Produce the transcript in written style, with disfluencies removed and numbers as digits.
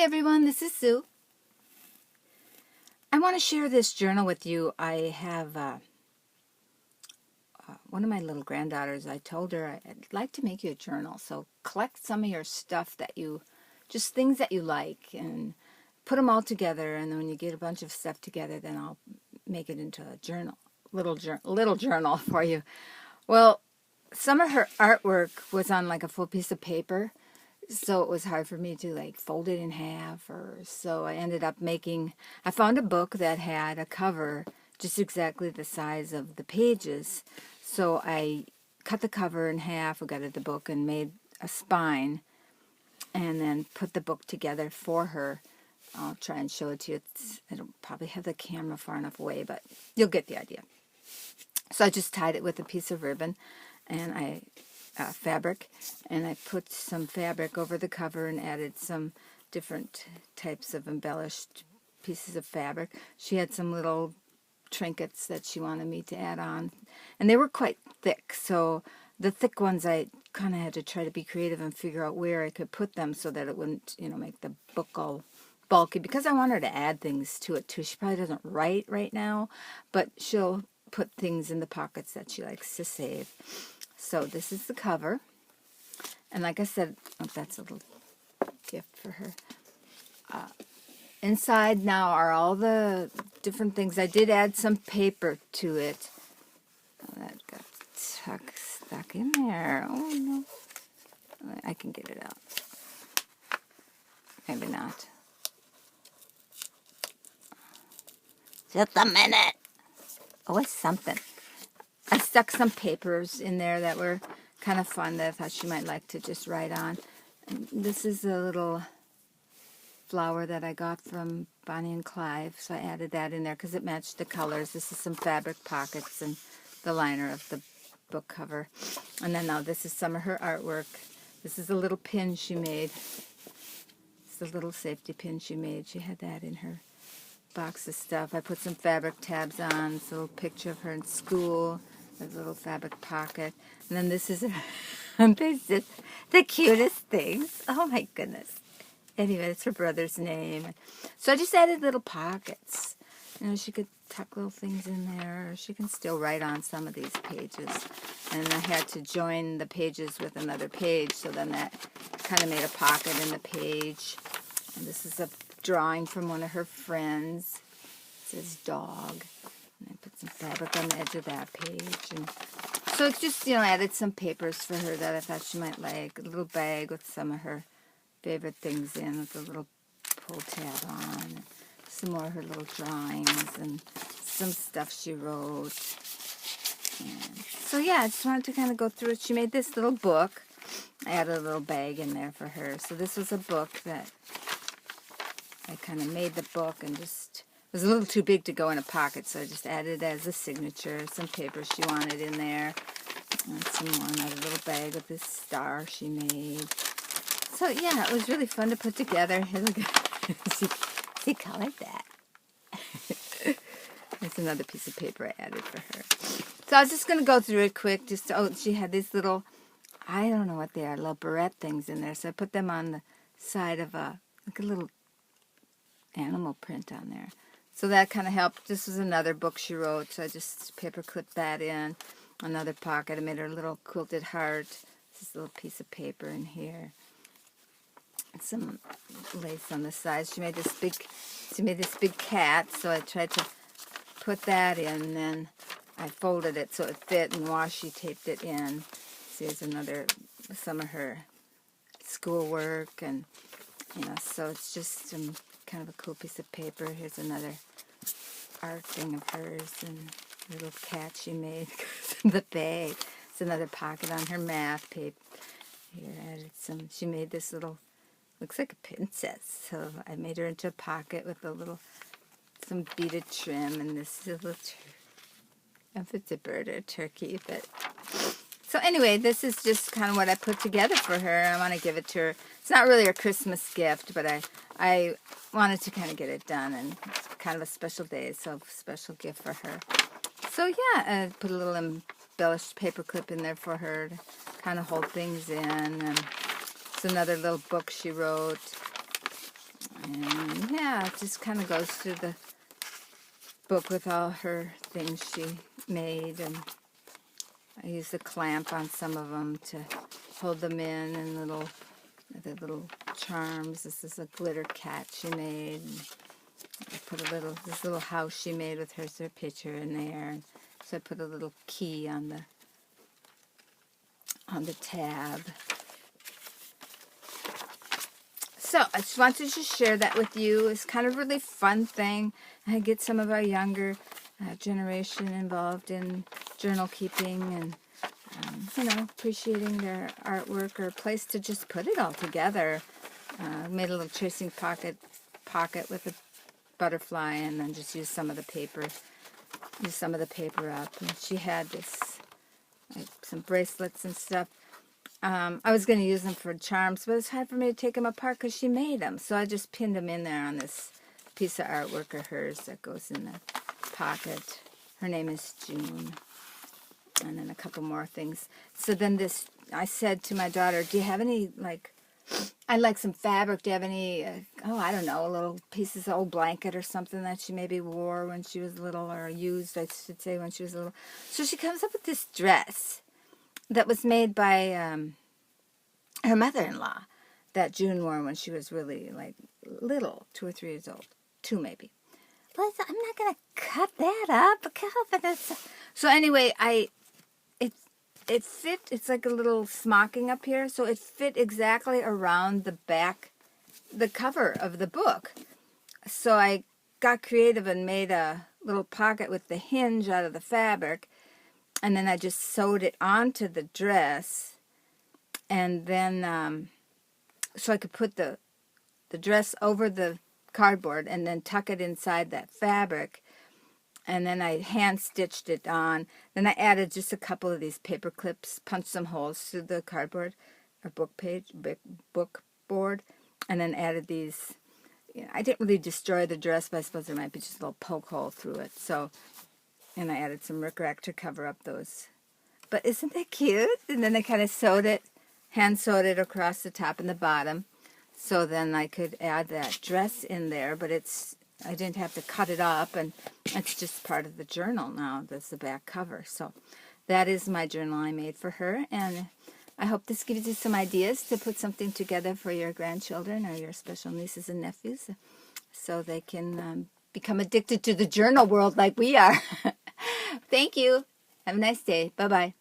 Hi everyone, this is Sue. I want to share this journal with you. I have one of my little granddaughters, I told her I'd like to make you a journal. So collect some of your stuff that you, just things that you like, and put them all together. And then when you get a bunch of stuff together, then I'll make it into a journal, little journal for you. Well, some of her artwork was on like a full piece of paper. So it was hard for me to like fold it in half, or so I ended up I found a book that had a cover just exactly the size of the pages. So I cut the cover in half, I gutted the book and made a spine, and then put the book together for her. I'll try and show it to you. I don't probably have the camera far enough away, but you'll get the idea. So I just tied it with a piece of ribbon, and fabric, and I put some fabric over the cover and added some different types of embellished pieces of fabric. She had some little trinkets that she wanted me to add on, and they were quite thick, so the thick ones I kind of had to try to be creative and figure out where I could put them so that it wouldn't, make the book all bulky, because I want her to add things to it too. She probably doesn't write right now, but she'll put things in the pockets that she likes to save. So this is the cover, and like I said, that's a little gift for her. Inside now are all the different things. I did add some paper to it. Oh, that got stuck in there. Oh no, I can get it out. Maybe not. Just a minute. Oh, it's something. I stuck some papers in there that were kind of fun that I thought she might like to just write on. And this is a little flower that I got from Bonnie and Clive, so I added that in there because it matched the colors. This is some fabric pockets and the liner of the book cover. And then now this is some of her artwork. This is a little pin she made. It's a little safety pin she made. She had that in her box of stuff. I put some fabric tabs on. It's a little picture of her in school. There's a little fabric pocket. And then this is there's just the cutest things. Oh my goodness. Anyway, it's her brother's name. So I just added little pockets. She could tuck little things in there, or she can still write on some of these pages. And I had to join the pages with another page, so then that kind of made a pocket in the page. And this is a drawing from one of her friends. It says dog. And I put some fabric on the edge of that page. And so it's just, added some papers for her that I thought she might like. A little bag with some of her favorite things in, with a little pull tab on. Some more of her little drawings and some stuff she wrote. And so yeah, I just wanted to kind of go through it. She made this little book. I added a little bag in there for her. So this was a book that I kind of made the book and just, it was a little too big to go in a pocket, so I just added it as a signature, some paper she wanted in there, and some more, another little bag with this star she made. So yeah, it was really fun to put together. She colored that. There's another piece of paper I added for her. So I was just going to go through it quick. She had these little, I don't know what they are, little barrette things in there, so I put them on the side of a little animal print on there. So that kind of helped. This was another book she wrote, so I just paper clipped that in. Another pocket. I made her a little quilted heart. This little piece of paper in here. And some lace on the sides. She made this big cat, so I tried to put that in, and then I folded it so it fit and washi taped it in. So here's some of her schoolwork, and so it's just kind of a cool piece of paper. Here's another art thing of hers, and a little cat she made in the bag. It's another pocket on her math paper. Here, I added she made this little, looks like a princess. So I made her into a pocket with some beaded trim, and this is a little, if it's a bird or a turkey, but. So anyway, this is just kind of what I put together for her. I want to give it to her. It's not really a Christmas gift, but I wanted to kind of get it done, and it's kind of a special day, so special gift for her. So yeah, I put a little embellished paper clip in there for her to kind of hold things in. And it's another little book she wrote. And yeah, it just kind of goes through the book with all her things she made, and I used a clamp on some of them to hold them in, and the little charms. This is a glitter cat she made. And I put this little house she made with her picture in there. So I put a little key on the tab. So I just wanted to share that with you. It's kind of a really fun thing. I get some of our younger generation involved in journal keeping and appreciating their artwork, or a place to just put it all together. Made a little tracing pocket with a butterfly, and then just used some of the paper up. And she had some bracelets and stuff. I was going to use them for charms, but it's hard for me to take them apart because she made them. So I just pinned them in there on this piece of artwork of hers that goes in the pocket. Her name is June. And then a couple more things. So then I said to my daughter, do you have any, I'd like some fabric. Do you have any, I don't know, little pieces of old blanket or something that she maybe wore when she was little, or used, I should say, when she was little. So she comes up with this dress that was made by her mother-in-law that June wore when she was really, little, 2 or 3 years old. 2 maybe. But I thought, I'm not going to cut that up. So anyway, it fit, it's like a little smocking up here, so it fit exactly around the back, the cover of the book. So I got creative and made a little pocket with the hinge out of the fabric, and then I just sewed it onto the dress, and then, so I could put the dress over the cardboard and then tuck it inside that fabric. And then I hand-stitched it on. Then I added just a couple of these paper clips, punched some holes through the cardboard or book board, and then added these. I didn't really destroy the dress, but I suppose there might be just a little poke hole through it. So, and I added some rickrack to cover up those. But isn't that cute? And then I kind of hand-sewed it across the top and the bottom. So then I could add that dress in there, but I didn't have to cut it up, and it's just part of the journal now. That's the back cover. So that is my journal I made for her, and I hope this gives you some ideas to put something together for your grandchildren or your special nieces and nephews, so they can become addicted to the journal world like we are. Thank you. Have a nice day. Bye-bye.